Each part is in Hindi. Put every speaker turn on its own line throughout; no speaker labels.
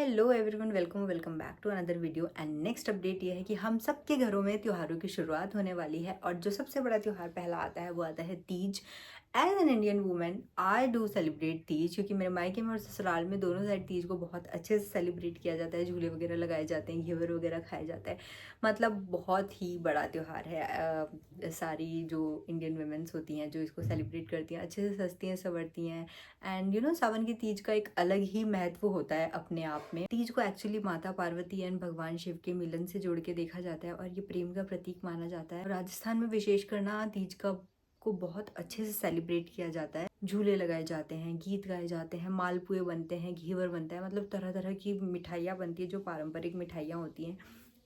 Hello everyone, welcome back to another video. And next update ये है कि हम सबके घरों में त्योहारों की शुरुआत होने वाली है और जो सबसे बड़ा त्योहार पहला आता है वो आता है Teej. As an Indian women I do celebrate Teej, क्योंकि मेरे मायके में और ससुराल में दोनों साइड तीज को बहुत अच्छे से सेलिब्रेट किया जाता है। झूले वगैरह लगाए जाते हैं, घेवर वगैरह खाया जाता है। मतलब बहुत ही बड़ा त्यौहार है। सारी जो इंडियन वुमेन्स होती हैं जो इसको सेलिब्रेट करती हैं, अच्छे से सजती हैं, संवरती हैं। एंड सावन की तीज का एक अलग ही महत्व होता है अपने आप में। तीज को एक्चुअली माता पार्वती एंड भगवान शिव के मिलन से जोड़ के देखा जाता है और ये प्रेम का प्रतीक माना जाता है। राजस्थान में विशेष करना तीज का को बहुत अच्छे से सेलिब्रेट किया जाता है। झूले लगाए जाते हैं, गीत गाए जाते हैं, मालपुए बनते हैं, घेवर बनता है, मतलब तरह तरह की मिठाइयाँ बनती है जो पारंपरिक मिठाइयाँ होती हैं।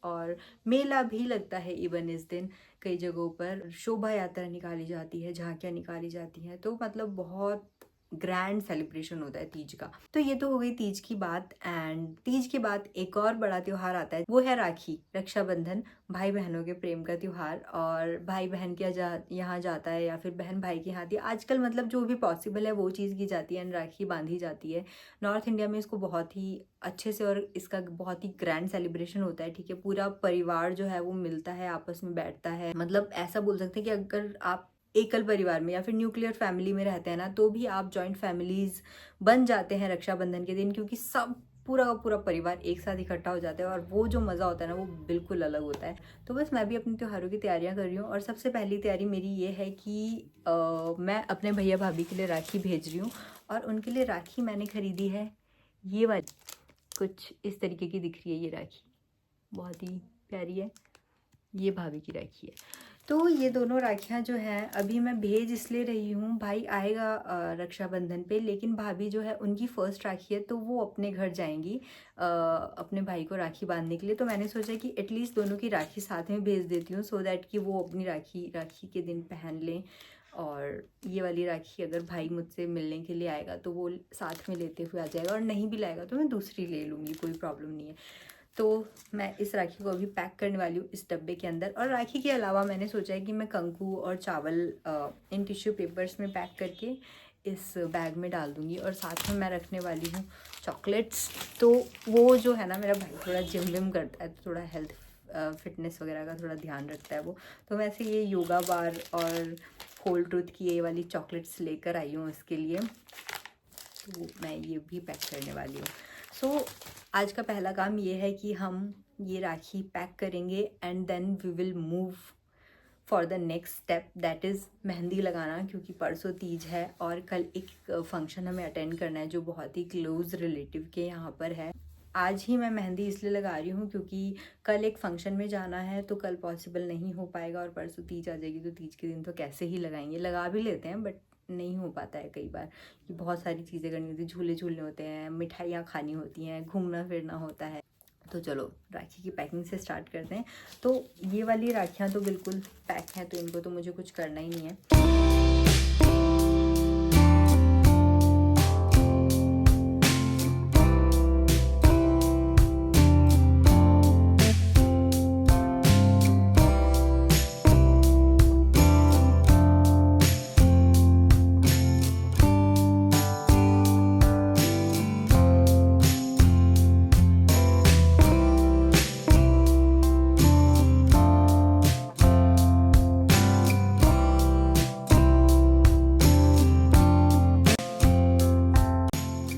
और मेला भी लगता है इवन इस दिन। कई जगहों पर शोभा यात्रा निकाली जाती है, झांकियाँ निकाली जाती हैं। तो मतलब बहुत ग्रैंड सेलिब्रेशन होता है तीज का। तो ये तो हो गई तीज की बात। एंड तीज के बाद एक और बड़ा त्योहार आता है, वो है राखी, रक्षाबंधन, भाई बहनों के प्रेम का त्योहार। और भाई बहन के यहाँ जाता है या फिर बहन भाई के यहाँ आती है। आजकल मतलब जो भी पॉसिबल है वो चीज़ की जाती है एंड राखी बांधी जाती है। नॉर्थ इंडिया में इसको बहुत ही अच्छे से और इसका बहुत ही ग्रैंड सेलिब्रेशन होता है। ठीक है, पूरा परिवार जो है वो मिलता है, आपस में बैठता है। मतलब ऐसा बोल सकते हैं कि अगर आप एकल परिवार में या फिर न्यूक्लियर फैमिली में रहते हैं ना, तो भी आप जॉइंट फैमिलीज बन जाते हैं रक्षाबंधन के दिन, क्योंकि सब पूरा का पूरा परिवार एक साथ इकट्ठा हो जाता है और वो जो मज़ा होता है ना वो बिल्कुल अलग होता है। तो बस मैं भी अपने त्योहारों की तैयारियां कर रही हूँ और सबसे पहली तैयारी मेरी ये है कि मैं अपने भैया भाभी के लिए राखी भेज रही हूँ। और उनके लिए राखी मैंने खरीदी है ये वाली, कुछ इस तरीके की दिख रही है ये राखी, बहुत ही प्यारी है। ये भाभी की राखी है। तो ये दोनों राखियाँ जो हैं अभी मैं भेज इसलिए रही हूँ, भाई आएगा रक्षाबंधन पे, लेकिन भाभी जो है उनकी फर्स्ट राखी है तो वो अपने घर जाएंगी अपने भाई को राखी बांधने के लिए। तो मैंने सोचा कि एटलीस्ट दोनों की राखी साथ में भेज देती हूँ, सो दैट कि वो अपनी राखी के दिन पहन लें। और ये वाली राखी अगर भाई मुझसे मिलने के लिए आएगा तो वो साथ में लेते हुए आ जाएगा, और नहीं भी लाएगा तो मैं दूसरी ले लूँगी, कोई प्रॉब्लम नहीं है। तो मैं इस राखी को अभी पैक करने वाली हूँ इस डब्बे के अंदर। और राखी के अलावा मैंने सोचा है कि मैं कंकु और चावल इन टिश्यू पेपर्स में पैक करके इस बैग में डाल दूँगी। और साथ में मैं रखने वाली हूँ चॉकलेट्स। तो वो जो है ना, मेरा भाई थोड़ा जिम विम करता है, तो थोड़ा हेल्थ फिटनेस वगैरह का थोड़ा ध्यान रखता है वो। तो वैसे ये योगा बार और होल ट्रूथ की ये वाली चॉकलेट्स लेकर आई हूँ उसके लिए। तो मैं ये भी पैक करने वाली हूँ। सो आज का पहला काम ये है कि हम ये राखी पैक करेंगे and then we will move for the next step, that is mehndi लगाना। क्योंकि परसों तीज है और कल एक फंक्शन हमें अटेंड करना है जो बहुत ही क्लोज रिलेटिव के यहाँ पर है। आज ही मैं मेहंदी इसलिए लगा रही हूँ क्योंकि कल एक फंक्शन में जाना है, तो कल पॉसिबल नहीं हो पाएगा। और परसों तीज आ जाएगी तो तीज के दिन तो कैसे ही लगाएंगे, लगा भी लेते हैं बट नहीं हो पाता है कई बार, कि बहुत सारी चीज़ें करनी होती है, झूले झूलने होते हैं, मिठाइयाँ खानी होती हैं, घूमना फिरना होता है। तो चलो राखी की पैकिंग से स्टार्ट करते हैं। तो ये वाली राखियाँ तो बिल्कुल पैक हैं, तो इनको तो मुझे कुछ करना ही नहीं है।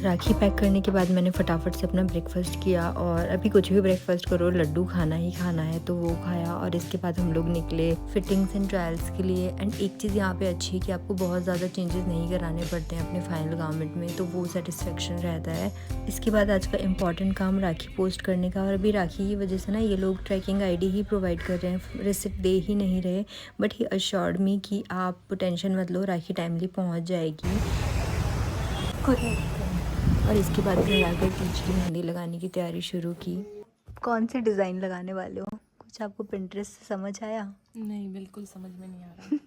राखी पैक करने के बाद मैंने फटाफट से अपना ब्रेकफास्ट किया। और अभी कुछ भी ब्रेकफास्ट करो, लड्डू खाना ही खाना है, तो वो खाया। और इसके बाद हम लोग निकले फिटिंग्स एंड ट्रायल्स के लिए। एंड एक चीज़ यहाँ पे अच्छी है कि आपको बहुत ज़्यादा चेंजेस नहीं कराने पड़ते हैं अपने फाइनल गारमेंट में, तो वो सेटिस्फेक्शन रहता है। इसके बाद आज का इम्पॉर्टेंट काम राखी पोस्ट करने का। और अभी राखी की वजह से ना ये लोग ट्रैकिंग ID ही प्रोवाइड कर रहे हैं, रिसिप्ट दे ही नहीं रहे। बट ही अश्योर्ड मी कि आप टेंशन मत लो, राखी टाइमली पहुँच जाएगी। और इसके बाद घर आकर तीज की मेहंदी लगाने की तैयारी शुरू की। कौन से डिज़ाइन लगाने वाले हो, कुछ आपको पिंटरेस्ट से समझ आया?
नहीं, बिल्कुल समझ में नहीं आ रहा।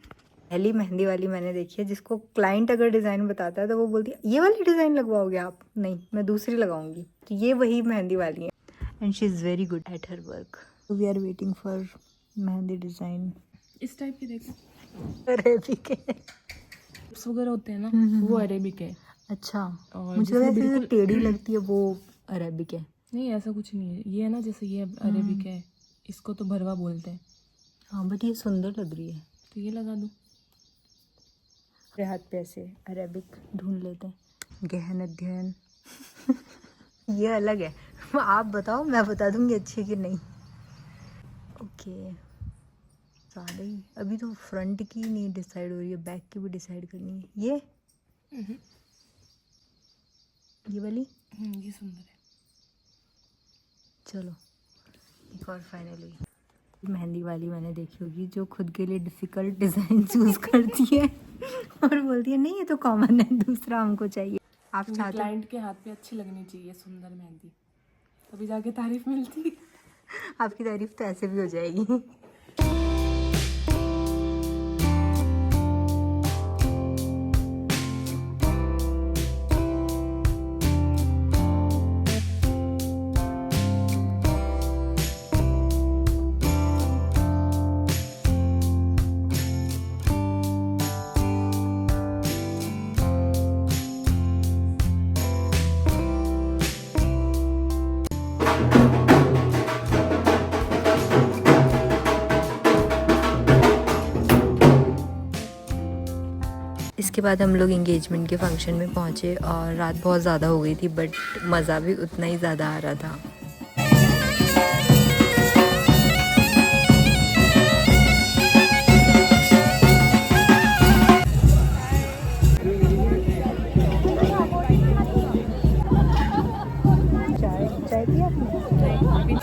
पहली मेहंदी वाली मैंने देखी है जिसको क्लाइंट अगर डिज़ाइन बताता है तो वो बोलती है ये वाली डिज़ाइन लगवाओगे आप? नहीं, मैं दूसरी लगाऊंगी। तो ये वही मेहंदी वाली है and she is very good at her work. We are waiting for mehndi design.
इस टाइप की देखो,
अरेबिक है
वगैरह होते हैं ना, वो अरेबिक है।
अच्छा,
और
मुझे
जिसमें
वैसे
बिल्कुल
टेढ़ी लगती है वो अरेबिक है।
नहीं ऐसा कुछ नहीं है, ये है ना जैसे ये अरेबिक है, इसको तो भरवा बोलते हैं,
हाँ बट ये सुंदर लग रही है।
तो ये लगा दूँ।
मेरे हाथ पे ऐसे अरेबिक ढूंढ लेते हैं, गहन अध्ययन ये अलग है आप बताओ, मैं बता दूंगी अच्छी कि नहीं। ओके ज़्यादा ही, अभी तो फ्रंट की नहीं डिसाइड हो रही है, बैक की भी डिसाइड करनी है। ये वाली
ये सुंदर है।
चलो एक और फाइनल हुई। मेहंदी वाली मैंने देखी होगी जो खुद के लिए डिफ़िकल्ट डिज़ाइन चूज़ करती है और बोलती है नहीं ये तो कॉमन है, दूसरा हमको चाहिए। आप चाहते हो
क्लाइंट के हाथ पे अच्छी लगनी चाहिए सुंदर मेहंदी, तभी जाके तारीफ मिलती है।
आपकी तारीफ तो ऐसे भी हो जाएगी। इसके बाद हम लोग एंगेजमेंट के फंक्शन में पहुँचे और रात बहुत ज़्यादा हो गई थी बट मज़ा भी उतना ही ज़्यादा आ रहा था। चाय पिया आपने?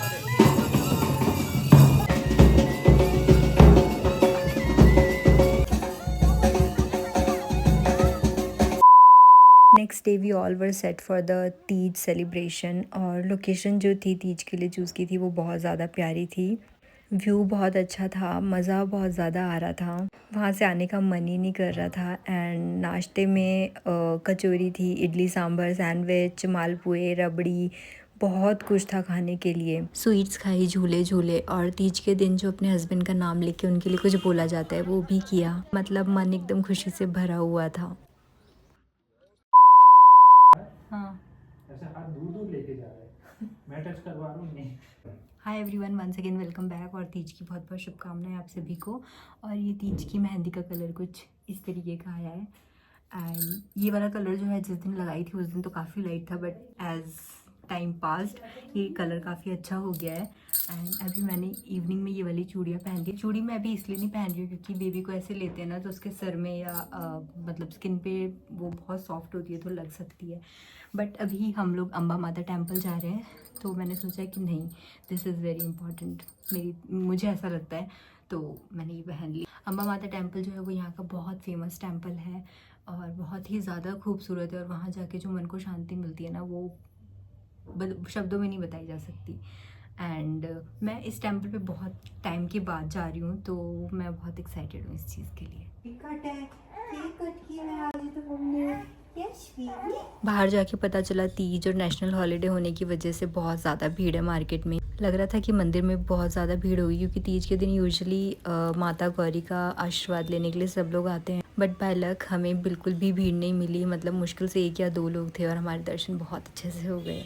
Next day we all were set for the Teej celebration और लोकेशन जो थी तीज के लिए चूज़ की थी वो बहुत ज़्यादा प्यारी थी। व्यू बहुत अच्छा था, मज़ा बहुत ज़्यादा आ रहा था, वहाँ से आने का मन ही नहीं कर रहा था। एंड नाश्ते में कचौरी थी, इडली सांभर, सैंडविच, मालपुए, रबड़ी, बहुत कुछ था खाने के लिए। स्वीट्स खाई, झूले झूले और तीज के दिन जो अपने हस्बैंड का नाम लेके उनके लिए कुछ बोला जाता है वो भी किया। मतलब मन एकदम खुशी से भरा हुआ था। हाँ
ऐसे हाथ दूर दूर लेके जा रहे हैं, मैं टच करवा रहा हूँ नहीं।
Hi everyone, once again welcome back और तीज की बहुत बहुत शुभकामनाएं आप सभी को। और ये तीज की मेहंदी का कलर कुछ इस तरीके का आया है। एंड ये वाला कलर जो है जिस दिन लगाई थी उस दिन तो काफ़ी लाइट था बट एज टाइम पास्ड ये कलर काफ़ी अच्छा हो गया है। एंड अभी मैंने इवनिंग में ये वाली चूड़ियाँ पहन ली। चूड़ी मैं अभी इसलिए नहीं पहन रही हूँ क्योंकि बेबी को ऐसे लेते हैं ना तो उसके सर में या मतलब स्किन पे वो बहुत सॉफ्ट होती है तो लग सकती है। बट अभी हम लोग अम्बा माता टेम्पल जा रहे हैं तो मैंने सोचा कि नहीं, दिस इज़ वेरी इंपॉर्टेंट, मुझे ऐसा लगता है तो मैंने ये पहन ली। अम्बा माता टेम्पल जो है वो यहाँ का बहुत फेमस टेम्पल है और बहुत ही ज़्यादा खूबसूरत है और वहाँ जाके जो मन को शांति मिलती है ना वो शब्दों में नहीं बताई जा सकती। एंड मैं इस टेम्पल पे बहुत टाइम के बाद जा रही हूँ तो मैं बहुत एक्साइटेड हूँ इस चीज़ के लिए। बाहर जाके पता चला तीज और नेशनल हॉलीडे होने की वजह से बहुत ज़्यादा भीड़ है मार्केट में। लग रहा था कि मंदिर में बहुत ज़्यादा भीड़ होगी क्योंकि तीज के दिन यूजुअली माता गौरी का आशीर्वाद लेने के लिए सब लोग आते हैं। बट बाय लक हमें बिल्कुल भी भीड़ नहीं मिली, मतलब मुश्किल से 1 या 2 लोग थे और हमारे दर्शन बहुत अच्छे से हो गए।